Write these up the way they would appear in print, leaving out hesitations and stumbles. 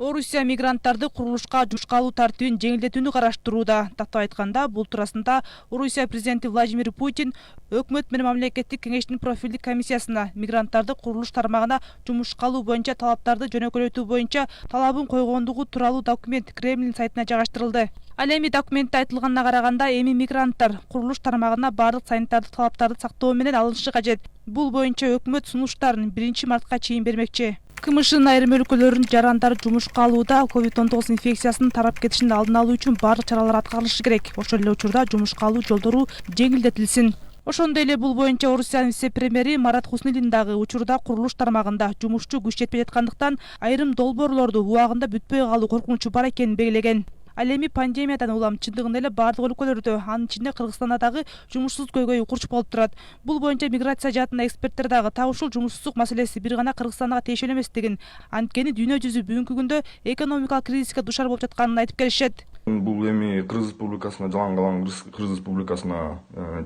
Орусия мигранттарды курулушка жумушка алуу тартибин жеңилдетүүнү караштырууда. Тактап айтканда, бул туурасында Орусия президенти Владимир Путин өкмөт менен мамлекеттик кеңештин профилдик комиссиясына мигранттарды курулуш тармагына жумушка алуу боюнча талаптарды жөнөкөйтүү боюнча талабын койгондугу тууралуу документ Кремль сайтына жайгаштырылды. Ал эми документте айтылганына караганда, эми мигранттар курулуш тармагына бардык санитардык талаптарды сактоо менен алынышы кажет. Бул боюнча өкмөт сунуштарын 1-мартка чейин бермекчи. КМШнын айрым өлкөлөрүнүн жарандары жумушка алууда COVID-19 инфекциясынын тарап кетишин алдын алуу үчүн бардык чаралар аткарылышы керек. Ошол эле учурда жумушка алуу жолдору жеңилдетилсин. Ошондой эле бул боюнча Орусиянын вице-премьери Марат Хуснилин дагы учурда курулуш тармагында жумушчу күч жетпей жаткандыктан айрым долбоорлорду убагында бүтпөй калуу коркунучу бар экенин белгилеген. Ал эми пандемиядан улам чындыгында эле бардык өлкөлөрдө, анын ичинде Кыргызстанда дагы жумушсуз көйгөй курч болуп турат. Бул боюнча миграция жаатында эксперттер дагы так ушул жумушсуздук маселеси бир гана Кыргызстанга тиешелүү эместигин, анткени дүйнө жүзү бүгүнкү күндө экономикалык кризиске душар болуп жатканын айтып келишет. Бул эми Кыргыз Республикасына, жалаң калган Кыргыз Республикасына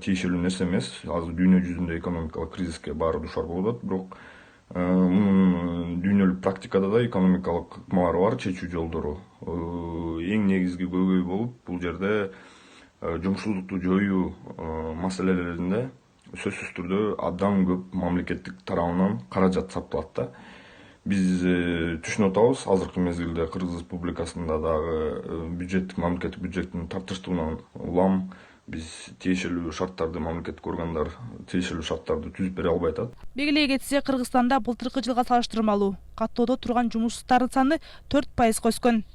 тиешелүү нерсе эмес. Азыр дүйнө жүзүндө экономикалык кризиске баары душар болуп атат, бирок мунун дүйнөлүк практикада да экономикалык ыкмалары бар, чечүү жолдору. Эң негизги көйгөй болуп бул жерде жумушсуздукту жоюу маселелеринде сөзсүз түрдө абдан көп мамлекеттик тарабынан каражат сарпталат да. Биз түшүнүп атабыз, азыркы мезгилде Кыргыз Республикасында дагы мамлекеттик бюджеттин тартыштууынан улам биз тиешелүү шарттарды, мамлекеттик органдар тиешелүү шарттарды түзүп бере албай атат. Белгилей кетсе, Кыргызстанда былтыркы жылга салыштырмалуу каттоодо турган жумушсуздардын саны 4% өскөн.